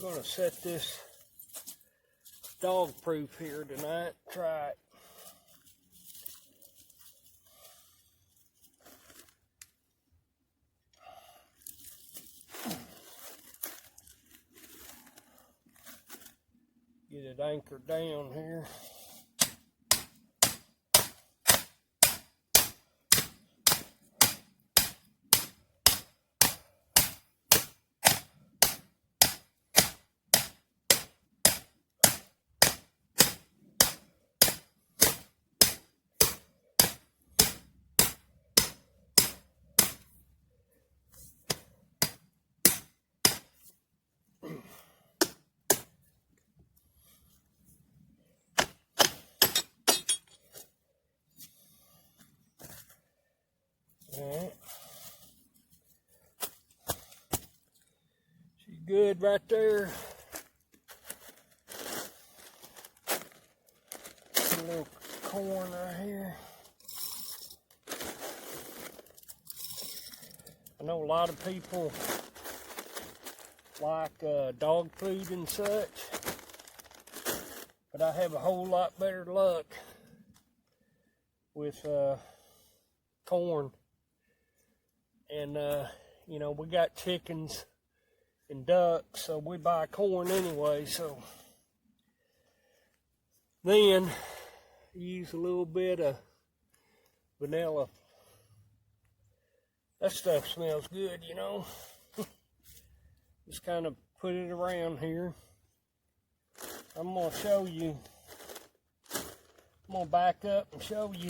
I'm gonna set this dog proof here tonight. Try it. Get it anchored down here. Alright. She's good right there. A little corn right here. I know a lot of people like dog food and such, but I have a whole lot better luck with corn. And you know, we got chickens and ducks, so we buy corn anyway. So then use a little bit of vanilla. That stuff smells good, you know. Just kind of put it around here. I'm gonna show you. I'm gonna back up and show you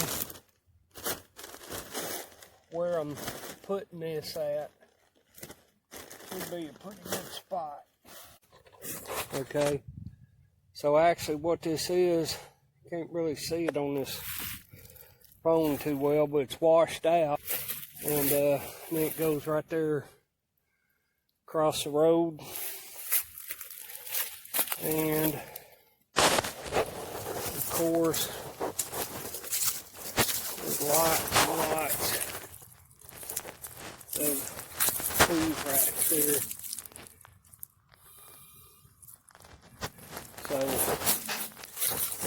where I'm putting this at. Should be a pretty good spot. Okay, so actually what this is, can't really see it on this phone too well, but it's washed out, and then it goes right there across the road. And of course, there's lots and lots of food racks here. So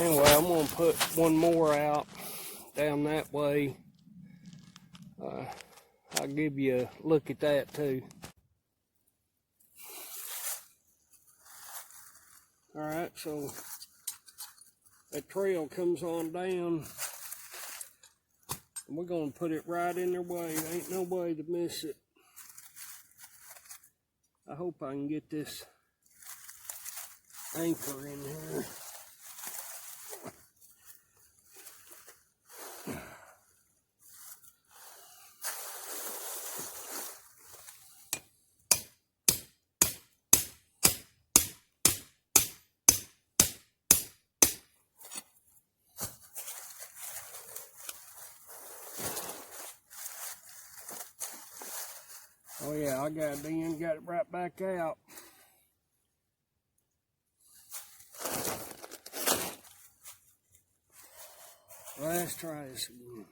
anyway, I'm going to put one more out down that way. I'll give you a look at that too. Alright, so that trail comes on down, and we're going to put it right in their way. Ain't no way to miss it. I hope I can get this anchor in here. Oh yeah, I got it in, got it right back out. Let's try this again.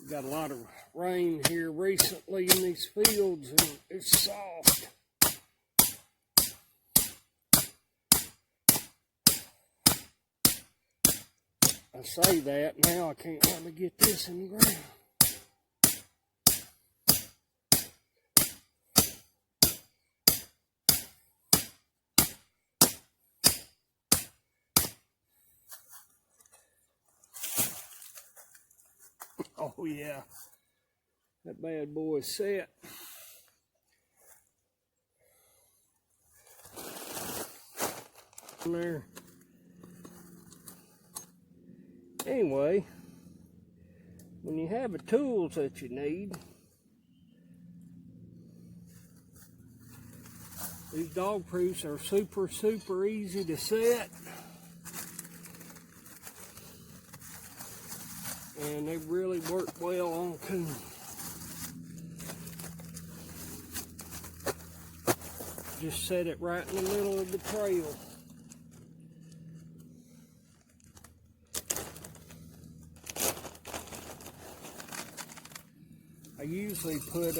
We got a lot of rain here recently in these fields, and it's soft. I say that, now I can't hardly get this in the ground. Oh yeah, that bad boy is set. There. Anyway, when you have the tools that you need, these dog proofs are super easy to set, and they really work well on coon. Just set it right in the middle of the trail. I usually put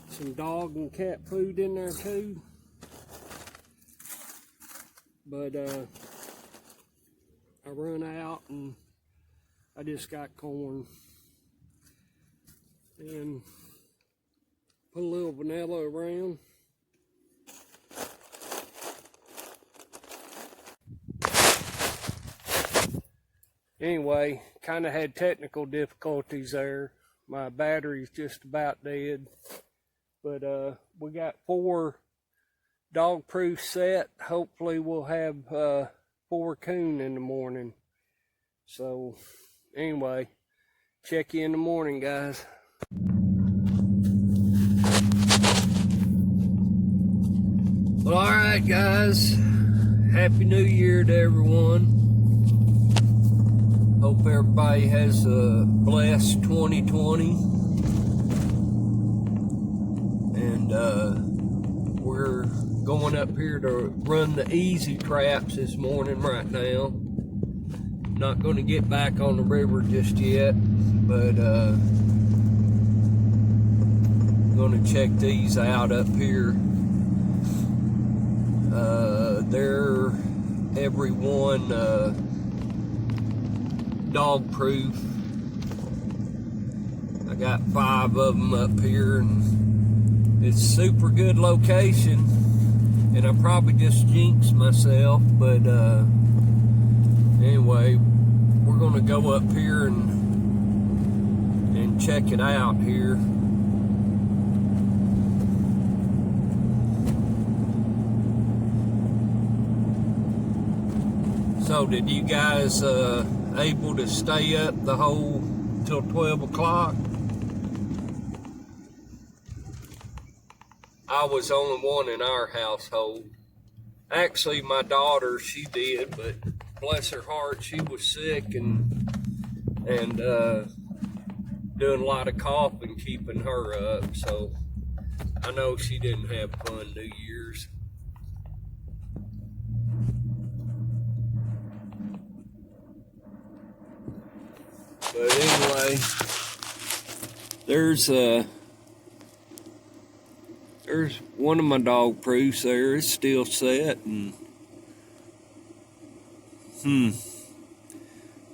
some dog and cat food in there too, but I run out and I just got corn and put a little vanilla around. Anyway, kind of had technical difficulties there. My battery's just about dead. But we got 4 dog-proof set. Hopefully we'll have 4 coon in the morning. So anyway, check you in the morning, guys. Well, all right, guys. Happy New Year to everyone. Hope everybody has a blessed 2020. And we're going up here to run the easy traps this morning right now. Not going to get back on the river just yet, but going to check these out up here. They're every one dog proof. I got 5 of them up here, and it's super good location, and I probably just jinxed myself, but anyway, we're gonna go up here and check it out here. So did you guys able to stay up the whole till 12 o'clock? I was the only one in our household. Actually, my daughter, she did, but bless her heart, she was sick and doing a lot of coughing, keeping her up. So I know she didn't have fun New Year's. But anyway, there's one of my dog proofs there. It's still set, and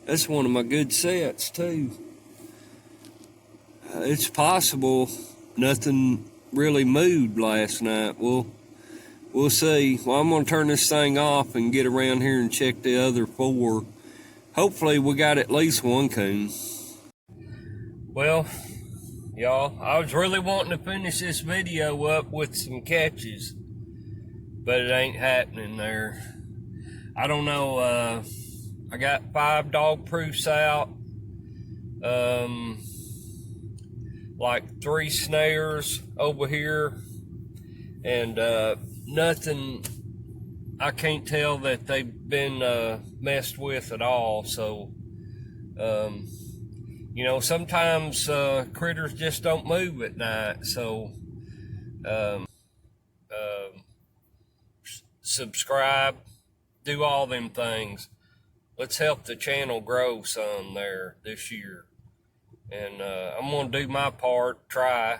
that's one of my good sets too. It's possible nothing really moved last night. We'll see. Well, I'm gonna turn this thing off and get around here and check the other 4. Hopefully we got at least 1 coon. Well, y'all, I was really wanting to finish this video up with some catches, but it ain't happening there. I don't know, I got 5 dog proofs out, like 3 snares over here, and nothing, I can't tell that they've been messed with at all. So you know, sometimes critters just don't move at night. So subscribe, do all them things. Let's help the channel grow some there this year. And I'm gonna do my part, try,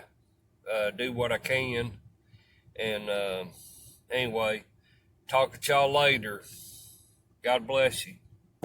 do what I can. And anyway, talk to y'all later. God bless you.